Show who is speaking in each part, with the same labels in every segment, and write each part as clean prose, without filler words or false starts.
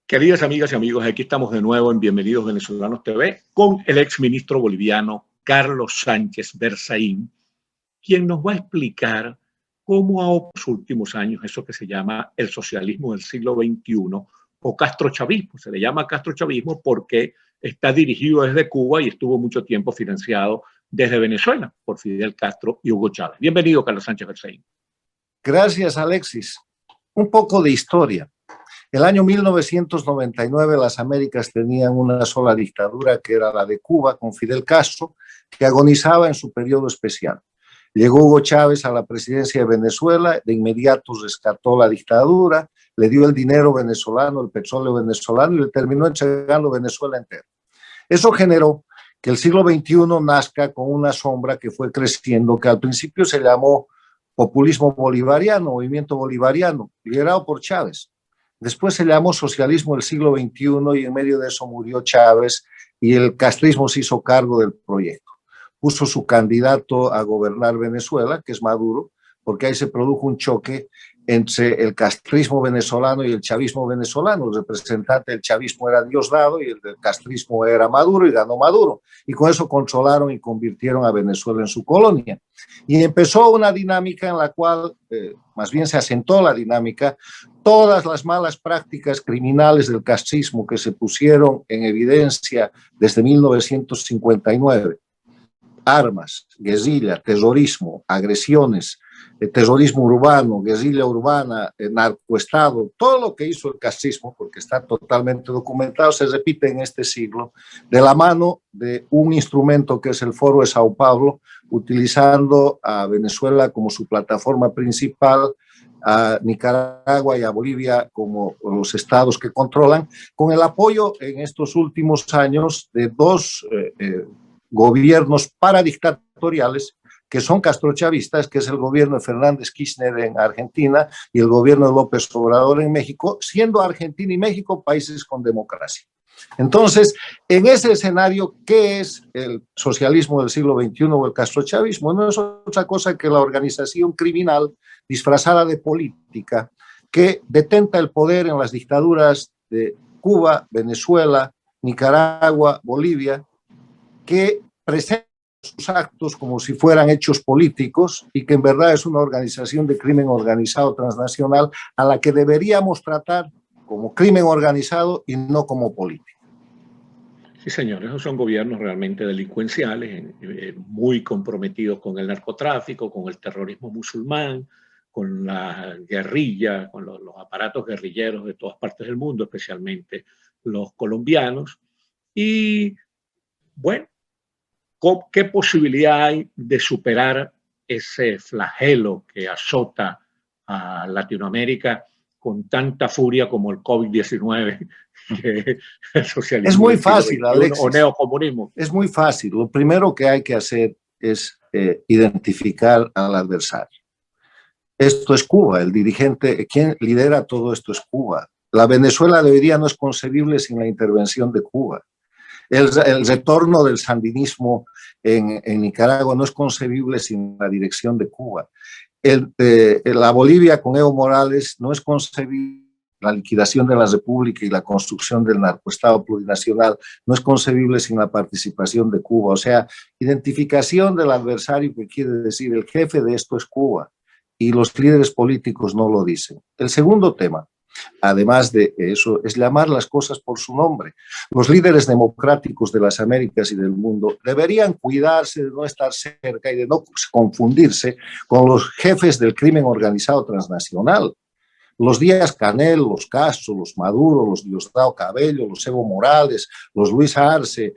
Speaker 1: Queridas amigas y amigos, aquí estamos de nuevo en Bienvenidos Venezolanos TV con el exministro boliviano Carlos Sánchez Berzaín, quien nos va a explicar cómo en los últimos años eso que se llama el socialismo del siglo XXI o castrochavismo. Se le llama castrochavismo porque está dirigido desde Cuba y estuvo mucho tiempo financiado desde Venezuela por Fidel Castro y Hugo Chávez. Bienvenido, Carlos Sánchez Berzaín.
Speaker 2: Gracias, Alexis. Un poco de historia. El año 1999 las Américas tenían una sola dictadura, que era la de Cuba, con Fidel Castro, que agonizaba en su periodo especial. Llegó Hugo Chávez a la presidencia de Venezuela, de inmediato rescató la dictadura, le dio el dinero venezolano, el petróleo venezolano, y le terminó entregando Venezuela entera. Eso generó que el siglo XXI nazca con una sombra que fue creciendo, que al principio se llamó populismo bolivariano, movimiento bolivariano, liderado por Chávez. Después se llamó socialismo del siglo XXI y en medio de eso murió Chávez y el castrismo se hizo cargo del proyecto. Puso su candidato a gobernar Venezuela, que es Maduro, porque ahí se produjo un choque entre el castrismo venezolano y el chavismo venezolano. El representante del chavismo era Diosdado y el del castrismo era Maduro y ganó Maduro. Y con eso controlaron y convirtieron a Venezuela en su colonia. Y empezó una dinámica en la cual, más bien se asentó la dinámica, todas las malas prácticas criminales del castrismo que se pusieron en evidencia desde 1959, armas, guerrilla, terrorismo, agresiones, terrorismo urbano, guerrilla urbana, narcoestado, todo lo que hizo el castrismo, porque está totalmente documentado, se repite en este siglo, de la mano de un instrumento que es el Foro de Sao Paulo, utilizando a Venezuela como su plataforma principal, a Nicaragua y a Bolivia como los estados que controlan, con el apoyo en estos últimos años de dos gobiernos paradictatoriales que son castrochavistas, que es el gobierno de Fernández Kirchner en Argentina y el gobierno de López Obrador en México, siendo Argentina y México países con democracia. Entonces, en ese escenario, ¿qué es el socialismo del siglo XXI o el castrochavismo? No es otra cosa que la organización criminal disfrazada de política que detenta el poder en las dictaduras de Cuba, Venezuela, Nicaragua, Bolivia, que presenta sus actos como si fueran hechos políticos y que en verdad es una organización de crimen organizado transnacional a la que deberíamos tratar como crimen organizado y no como político.
Speaker 1: Sí, señor, esos son gobiernos realmente delincuenciales, muy comprometidos con el narcotráfico, con el terrorismo musulmán, con la guerrilla, con los aparatos guerrilleros de todas partes del mundo, especialmente los colombianos. Y bueno, ¿qué posibilidad hay de superar ese flagelo que azota a Latinoamérica con tanta furia como el COVID-19, que el socialismo?
Speaker 2: Es muy fácil, Alexis.
Speaker 1: O neocomunismo.
Speaker 2: Es muy fácil. Lo primero que hay que hacer es identificar al adversario. Esto es Cuba. El dirigente, quien lidera todo esto es Cuba. La Venezuela de hoy día no es concebible sin la intervención de Cuba. El retorno del sandinismo en Nicaragua no es concebible sin la dirección de Cuba. La Bolivia con Evo Morales no es concebible. La liquidación de la República y la construcción del narcoestado plurinacional no es concebible sin la participación de Cuba. O sea, identificación del adversario, que quiere decir el jefe de esto es Cuba, y los líderes políticos no lo dicen. El segundo tema, además de eso, es llamar las cosas por su nombre. Los líderes democráticos de las Américas y del mundo deberían cuidarse de no estar cerca y de no confundirse con los jefes del crimen organizado transnacional. Los Díaz-Canel, los Castro, los Maduro, los Diosdado Cabello, los Evo Morales, los Luis Arce,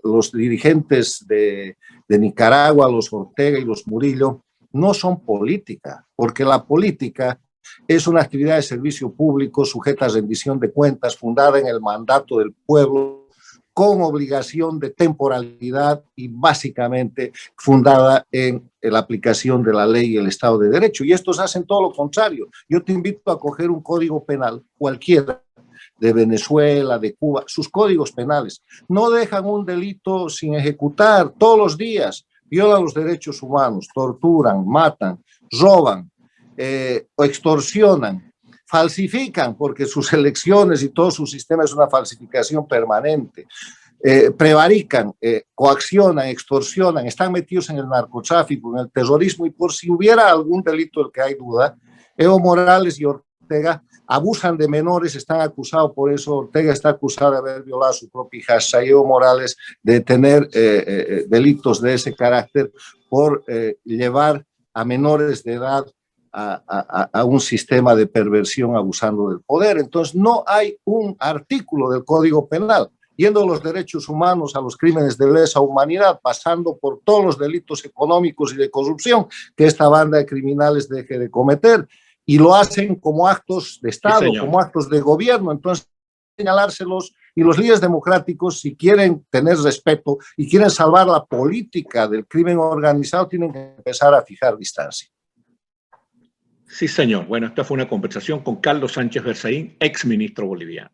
Speaker 2: los dirigentes de Nicaragua, los Ortega y los Murillo, no son política, porque la política es una actividad de servicio público sujeta a rendición de cuentas, fundada en el mandato del pueblo, con obligación de temporalidad y básicamente fundada en la aplicación de la ley y el Estado de Derecho. Y estos hacen todo lo contrario. Yo te invito a coger un código penal, cualquiera, de Venezuela, de Cuba, sus códigos penales. No dejan un delito sin ejecutar todos los días. Violan los derechos humanos, torturan, matan, roban o extorsionan, falsifican, porque sus elecciones y todo su sistema es una falsificación permanente. Prevarican, coaccionan, extorsionan, están metidos en el narcotráfico, en el terrorismo, y por si hubiera algún delito del que hay duda, Evo Morales y Ortega abusan de menores, están acusados por eso. Ortega está acusado de haber violado a su propia hija, y Evo Morales de tener delitos de ese carácter por llevar a menores de edad a un sistema de perversión abusando del poder. Entonces no hay un artículo del Código Penal, yendo de los derechos humanos a los crímenes de lesa humanidad, pasando por todos los delitos económicos y de corrupción que esta banda de criminales deje de cometer, y lo hacen como actos de Estado,
Speaker 1: sí,
Speaker 2: como actos de gobierno. Entonces, señalárselos, y los líderes democráticos, si quieren tener respeto y quieren salvar la política del crimen organizado, tienen que empezar a fijar distancia.
Speaker 1: Sí, señor. Bueno, esta fue una conversación con Carlos Sánchez Berzaín, ex ministro boliviano.